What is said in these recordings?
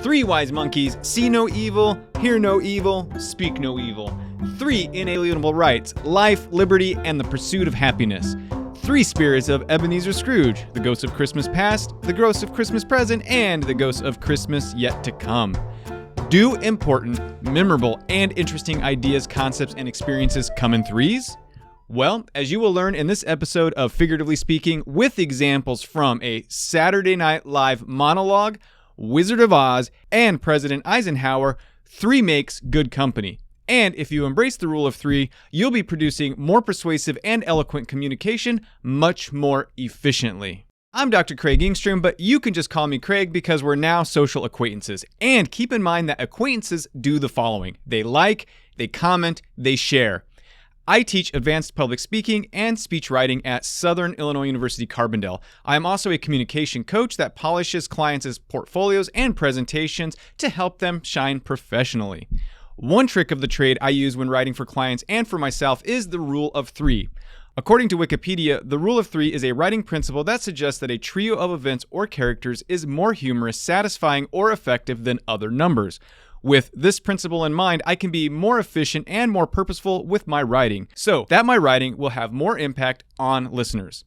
3 wise monkeys see no evil, hear no evil, speak no evil. 3 inalienable rights, life, liberty, and the pursuit of happiness. 3 spirits of Ebenezer Scrooge, the ghost of Christmas past, the ghost of Christmas present, and the ghost of Christmas yet to come. Do important, memorable, and interesting ideas, concepts, and experiences come in threes? Well, as you will learn in this episode of Figuratively Speaking with examples from a Saturday Night Live monologue, Wizard of Oz, and President Eisenhower, 3 makes good company. And if you embrace the rule of 3, you'll be producing more persuasive and eloquent communication much more efficiently. I'm Dr. Craig Engstrom, but you can just call me Craig because we're now social acquaintances. And keep in mind that acquaintances do the following. They like, they comment, they share. I teach advanced public speaking and speech writing at Southern Illinois University Carbondale. I am also a communication coach that polishes clients' portfolios and presentations to help them shine professionally. One trick of the trade I use when writing for clients and for myself is the rule of 3. According to Wikipedia, the rule of 3 is a writing principle that suggests that a trio of events or characters is more humorous, satisfying, or effective than other numbers. With this principle in mind, I can be more efficient and more purposeful with my writing, so that my writing will have more impact on listeners.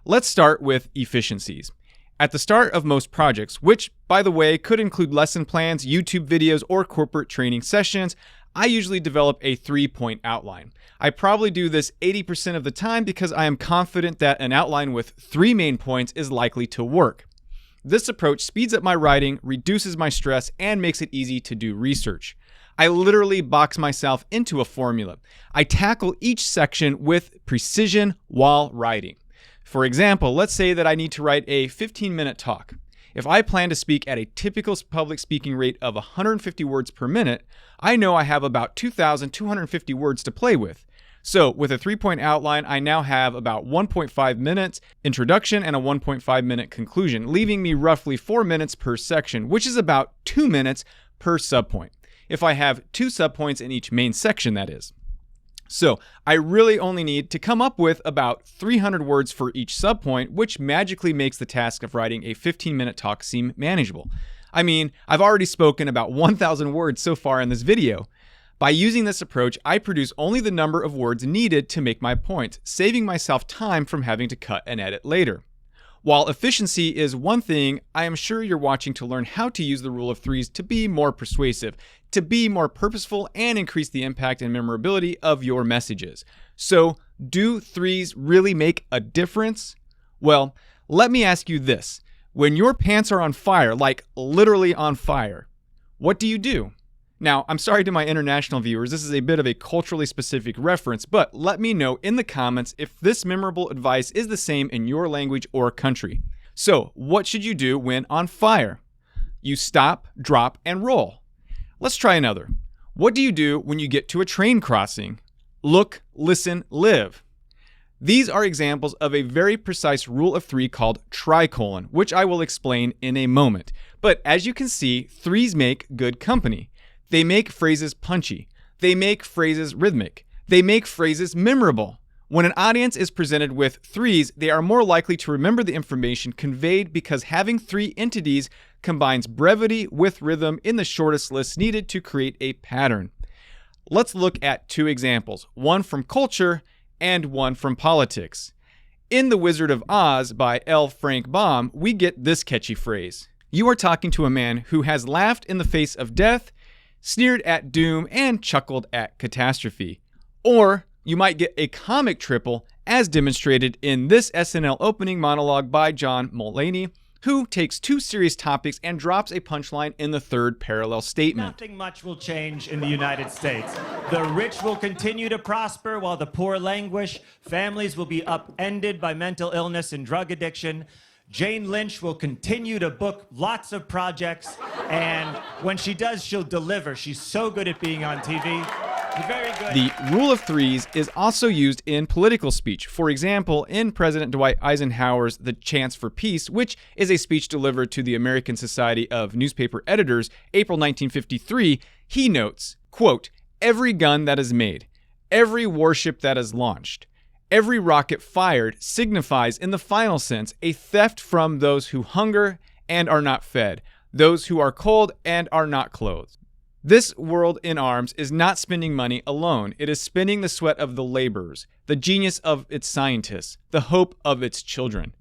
Let's start with efficiencies. At the start of most projects, which, by the way, could include lesson plans, YouTube videos, or corporate training sessions, I usually develop a 3-point outline. I probably do this 80% of the time because I am confident that an outline with 3 main points is likely to work. This approach speeds up my writing, reduces my stress, and makes it easy to do research. I literally box myself into a formula. I tackle each section with precision while writing. For example, let's say that I need to write a 15-minute talk. If I plan to speak at a typical public speaking rate of 150 words per minute, I know I have about 2,250 words to play with. So with a 3-point outline, I now have about 1.5 minutes introduction and a 1.5 minute conclusion, leaving me roughly 4 minutes per section, which is about 2 minutes per subpoint. If I have 2 subpoints in each main section, that is. So I really only need to come up with about 300 words for each subpoint, which magically makes the task of writing a 15-minute talk seem manageable. I mean, I've already spoken about 1,000 words so far in this video. By using this approach, I produce only the number of words needed to make my point, saving myself time from having to cut and edit later. While efficiency is one thing, I am sure you're watching to learn how to use the rule of 3s to be more persuasive, to be more purposeful, and increase the impact and memorability of your messages. So, do 3s really make a difference? Well, let me ask you this. When your pants are on fire, like literally on fire, what do you do? Now, I'm sorry to my international viewers, this is a bit of a culturally specific reference, but let me know in the comments if this memorable advice is the same in your language or country. So, what should you do when on fire? You stop, drop, and roll. Let's try another. What do you do when you get to a train crossing? Look, listen, live. These are examples of a very precise rule of 3 called Tricolon, which I will explain in a moment. But as you can see, 3s make good company. They make phrases punchy. They make phrases rhythmic. They make phrases memorable. When an audience is presented with 3s, they are more likely to remember the information conveyed because having 3 entities combines brevity with rhythm in the shortest list needed to create a pattern. Let's look at 2 examples, one from culture and one from politics. In The Wizard of Oz by L. Frank Baum, we get this catchy phrase. You are talking to a man who has laughed in the face of death, sneered at doom, and chuckled at catastrophe. Or you might get a comic triple as demonstrated in this SNL opening monologue by John Mulaney, who takes 2 serious topics and drops a punchline in the 3rd parallel statement. Nothing much will change in the United States. The rich will continue to prosper while the poor languish. Families will be upended by mental illness and drug addiction. Jane Lynch will continue to book lots of projects, and when she does, she'll deliver. She's so good at being on TV. Very good. The rule of 3s is also used in political speech. For example, in President Dwight Eisenhower's The Chance for Peace, which is a speech delivered to the American Society of Newspaper Editors, April 1953, he notes, quote, "Every gun that is made, every warship that is launched, every rocket fired signifies, in the final sense, a theft from those who hunger and are not fed, those who are cold and are not clothed. This world in arms is not spending money alone. It is spending the sweat of the laborers, the genius of its scientists, the hope of its children.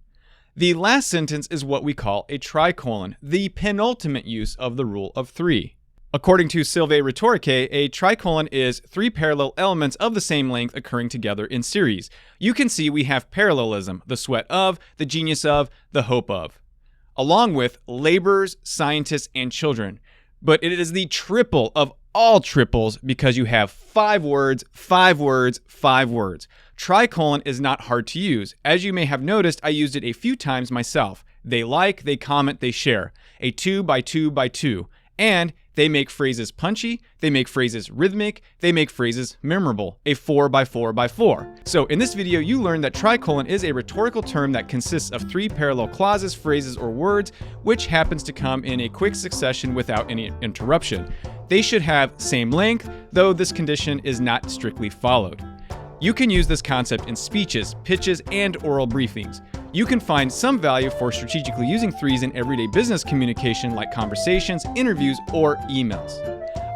The last sentence is what we call a tricolon, the penultimate use of the rule of three. According to Silvae Rhetoricae, a tricolon is three parallel elements of the same length occurring together in series. You can see we have parallelism, the sweat of, the genius of, the hope of, along with laborers, scientists, and children. But it is the triple of all triples because you have 5 words, 5 words, 5 words. Tricolon is not hard to use. As you may have noticed, I used it a few times myself. They like, they comment, they share. A 2 by 2 by 2. And they make phrases punchy, they make phrases rhythmic, they make phrases memorable. A 4 by 4 by 4. So in this video, you learned that tricolon is a rhetorical term that consists of 3 parallel clauses, phrases, or words, which happens to come in a quick succession without any interruption. They should have same length, though this condition is not strictly followed. You can use this concept in speeches, pitches, and oral briefings. You can find some value for strategically using threes in everyday business communication like conversations, interviews, or emails.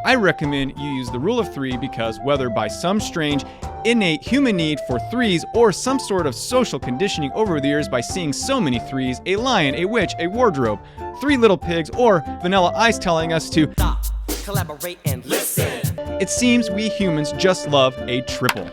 I recommend you use the rule of 3 because whether by some strange, innate human need for threes or some sort of social conditioning over the years by seeing so many threes, a lion, a witch, a wardrobe, 3 little pigs, or Vanilla Ice telling us to Stop, collaborate, and listen. It seems we humans just love a triple.